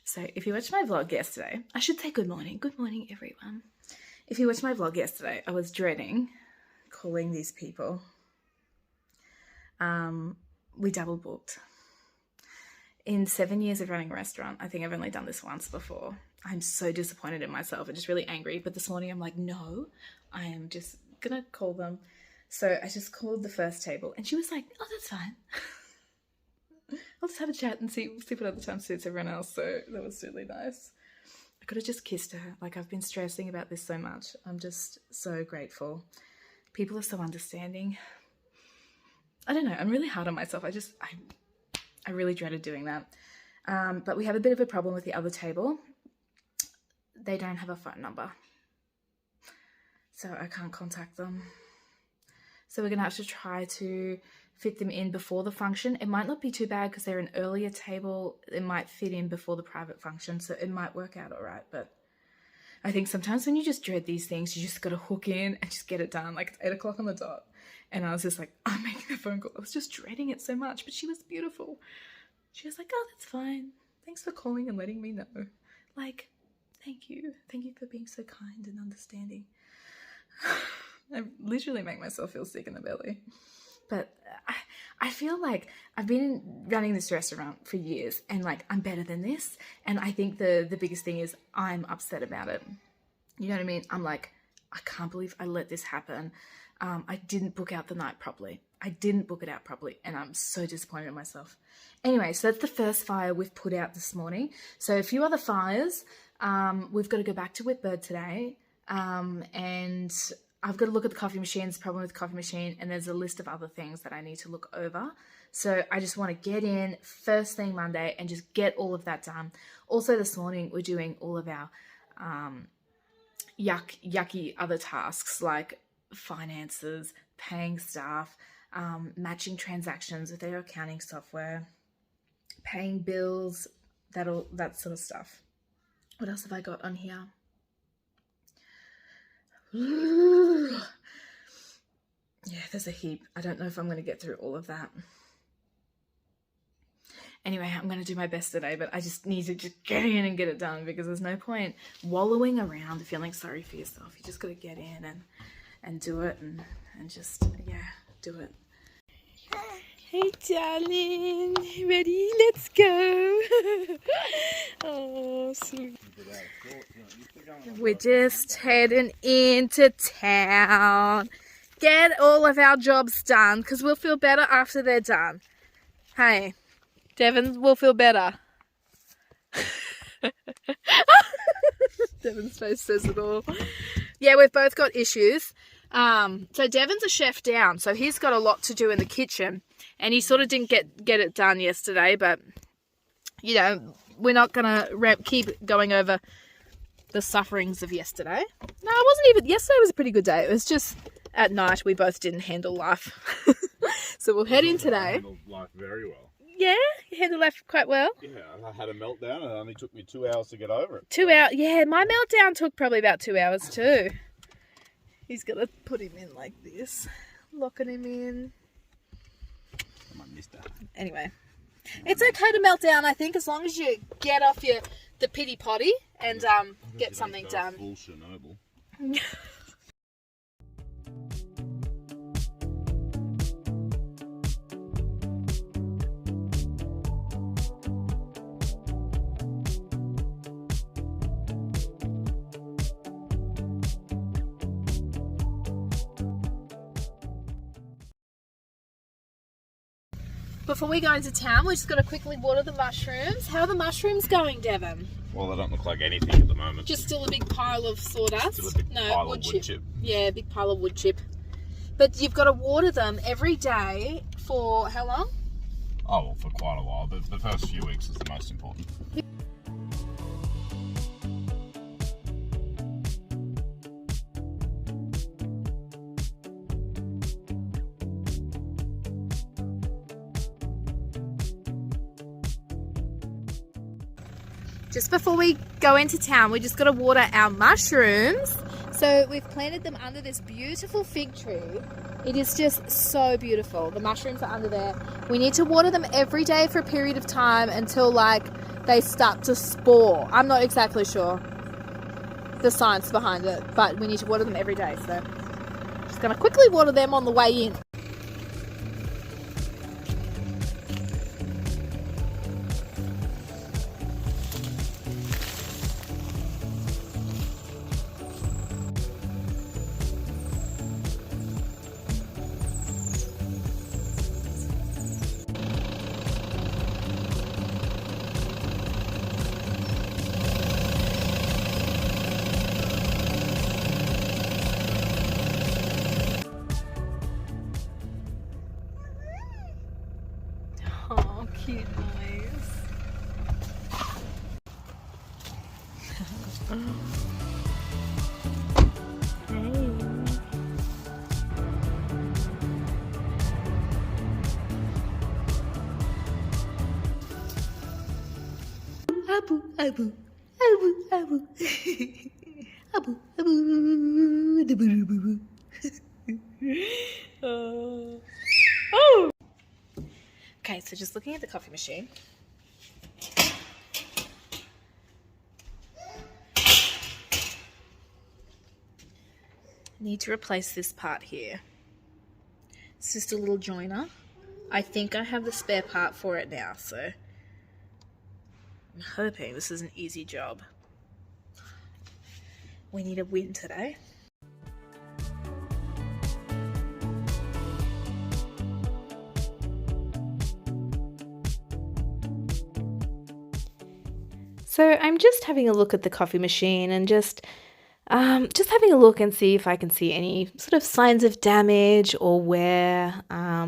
So if you watched my vlog yesterday, I should say good morning. Good morning, everyone. If you watched my vlog yesterday, I was dreading calling these people. We double booked. In 7 years of running a restaurant, I think I've only done this once before. I'm so disappointed in myself and just really angry. But this morning I'm like, no, I am just going to call them. So I just called the first table and she was like, oh, that's fine. I'll just have a chat and see what other time suits everyone else. So that was really nice. I could have just kissed her. Like, I've been stressing about this so much. I'm just so grateful. People are so understanding. I don't know. I'm really hard on myself. I really dreaded doing that. But we have a bit of a problem with the other table. They don't have a phone number. So I can't contact them. So we're going to have to try to fit them in before the function. It might not be too bad because they're an earlier table. It might fit in before the private function. So it might work out all right. But I think sometimes when you just dread these things, you just got to hook in and just get it done. Like, it's 8 o'clock on the dot. And I was just like, I'm making a phone call. I was just dreading it so much, but she was beautiful. She was like, oh, that's fine. Thanks for calling and letting me know. Like, thank you. Thank you for being so kind and understanding. I literally make myself feel sick in the belly. But I feel like I've been running this restaurant for years and like I'm better than this. And I think the biggest thing is I'm upset about it. You know what I mean? I'm like, I can't believe I let this happen. I didn't book out the night properly. I didn't book it out properly and I'm so disappointed in myself. Anyway, so that's the first fire we've put out this morning. So a few other fires. We've got to go back to Whitbird today. And I've got to look at the coffee machine. There's a problem with the coffee machine and there's a list of other things that I need to look over. So I just want to get in first thing Monday and just get all of that done. Also this morning, we're doing all of our yucky other tasks like finances, paying staff, matching transactions with their accounting software, paying bills, that sort of stuff. What else have I got on here? Yeah, there's a heap. I don't know if I'm going to get through all of that. Anyway, I'm going to do my best today, but I just need to just get in and get it done because there's no point wallowing around feeling sorry for yourself. You just got to get in and do it and just, yeah, do it. Hey, darling. Ready? Let's go. Oh, sweet. We're just heading into town. Get all of our jobs done because we'll feel better after they're done. Hey, Devon, we'll feel better. Devon's face says it all. Yeah, we've both got issues. So Devon's a chef down, so he's got a lot to do in the kitchen. And he sort of didn't get it done yesterday, but, you know, we're not going to keep going over the sufferings of yesterday. No, it wasn't even, yesterday was a pretty good day. It was just at night we both didn't handle life. So we'll head in today. I handled life very well. Yeah, you handled life quite well. Yeah, I had a meltdown and it only took me 2 hours to get over it. 2 hours, yeah, my meltdown took probably about 2 hours too. He's got to put him in like this, locking him in. Anyway, it's okay to melt down, I think, as long as you get off the pity potty and get something done. Full Chernobyl. Before we go into town, we just got to quickly water the mushrooms. How are the mushrooms going, Devon? Well, they don't look like anything at the moment. Just still a big pile of sawdust? Still a big pile of wood chip. Yeah, a big pile of wood chip. But you've got to water them every day for how long? Oh, well, for quite a while. The first few weeks is the most important. Just before we go into town, we just got to water our mushrooms. So we've planted them under this beautiful fig tree. It is just so beautiful. The mushrooms are under there. We need to water them every day for a period of time until like they start to spore. I'm not exactly sure the science behind it, but we need to water them every day, so just going to quickly water them on the way in. Oh, cute noise. Abu, abu, abu, abu. Abu, abu, abu, abu. Oh. Okay, so just looking at the coffee machine. Need to replace this part here. It's just a little joiner. I think I have the spare part for it now, so I'm hoping this is an easy job. We need a win today. So I'm just having a look at the coffee machine and just having a look and see if I can see any sort of signs of damage or wear.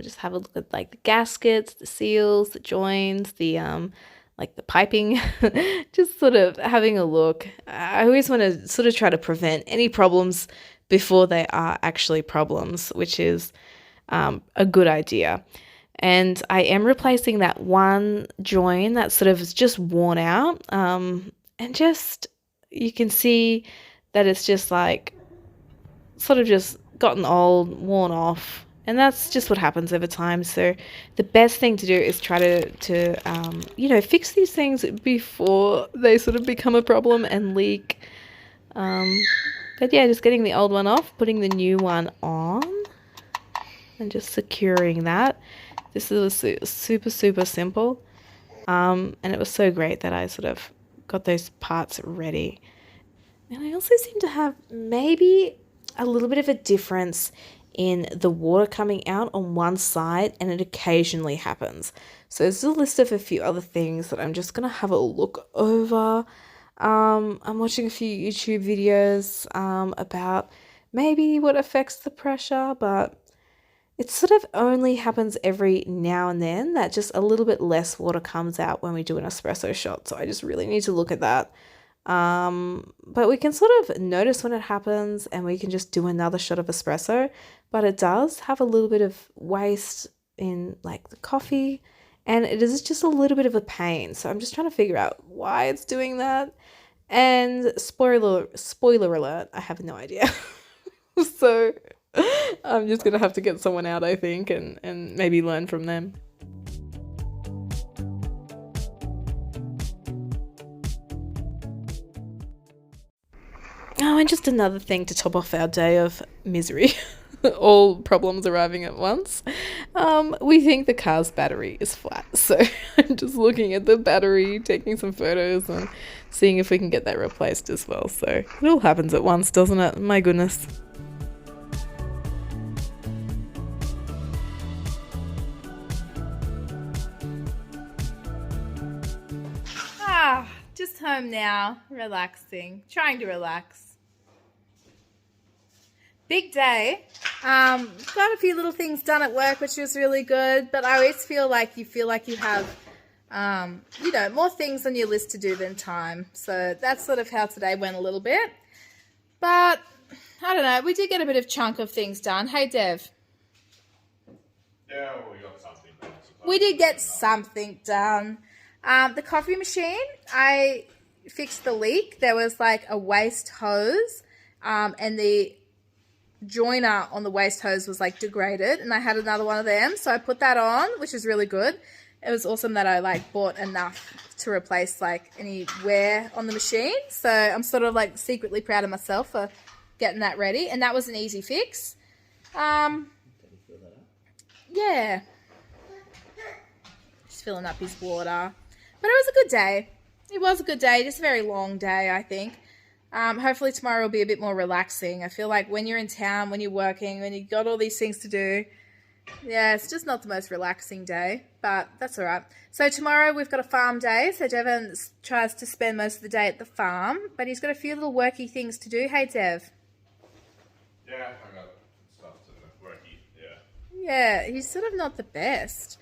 Just have a look at like the gaskets, the seals, the joins, the like the piping. Just sort of having a look. I always want to sort of try to prevent any problems before they are actually problems, which is a good idea. And I am replacing that one join that sort of is just worn out. And just, you can see that it's just like, sort of just gotten old, worn off. And that's just what happens over time. So the best thing to do is try to fix these things before they sort of become a problem and leak. But yeah, just getting the old one off, putting the new one on, and just securing that. This was super, super simple, and it was so great that I sort of got those parts ready. And I also seem to have maybe a little bit of a difference in the water coming out on one side, and it occasionally happens. So there's a list of a few other things that I'm just going to have a look over. I'm watching a few YouTube videos about maybe what affects the pressure, but it sort of only happens every now and then that just a little bit less water comes out when we do an espresso shot. So I just really need to look at that. But we can sort of notice when it happens and we can just do another shot of espresso. But it does have a little bit of waste in like the coffee, and it is just a little bit of a pain. So I'm just trying to figure out why it's doing that. And spoiler alert, I have no idea. So I'm just going to have to get someone out, I think, and maybe learn from them. Oh, and just another thing to top off our day of misery. All problems arriving at once. We think the car's battery is flat. So I'm just looking at the battery, taking some photos and seeing if we can get that replaced as well. So it all happens at once, doesn't it? My goodness. Just home now, relaxing, trying to relax. Big day. Got a few little things done at work, which was really good, but I always feel like you have, more things on your list to do than time. So that's sort of how today went a little bit. But, I don't know, we did get a bit of chunk of things done. Hey, Dev. Yeah, well, we got something done. We did get something done. The coffee machine, I fixed the leak. There was like a waste hose, and the joiner on the waste hose was like degraded, and I had another one of them, so I put that on, which is really good. it was awesome that I like bought enough to replace like any wear on the machine. So I'm sort of like secretly proud of myself for getting that ready. And that was an easy fix. Yeah. Just filling up his water. But it was a good day. It was a good day. Just a very long day, I think. Hopefully tomorrow will be a bit more relaxing. I feel like when you're in town, when you're working, when you've got all these things to do, yeah, it's just not the most relaxing day, but that's all right. So tomorrow we've got a farm day, so Devon tries to spend most of the day at the farm, but he's got a few little worky things to do. Hey, Dev. Yeah, I got stuff to worky, yeah. Yeah, he's sort of not the best.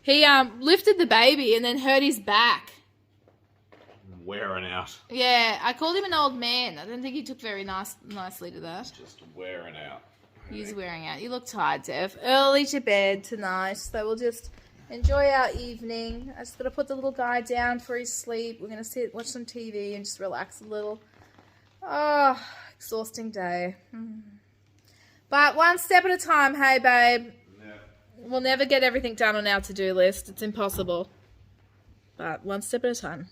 He lifted the baby and then hurt his back. Wearing out. Yeah, I called him an old man. I don't think he took very nicely to that. Just wearing out. He's wearing out. You look tired, Dev. Early to bed tonight, so we'll just enjoy our evening. I just got to put the little guy down for his sleep. We're going to sit, watch some TV and just relax a little. Oh, exhausting day. But one step at a time, hey, babe. Yeah. We'll never get everything done on our to-do list. It's impossible. But one step at a time.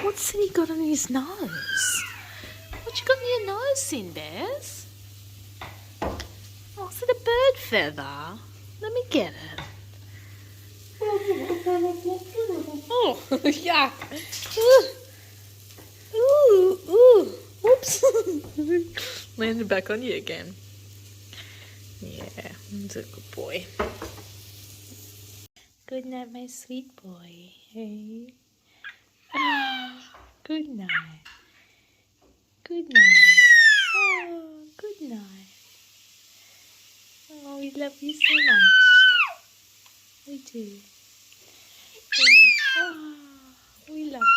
What's he got on his nose? What you got on your nose, Sinbaz? Oh, is it a bird feather? Let me get it. Oh, yuck. Ooh. Whoops. Landed back on you again. Yeah, that's a good boy. Good night, my sweet boy. Hey. Good night. Good night. Oh, good night. Oh, we love you so much. We do. Oh, we love you.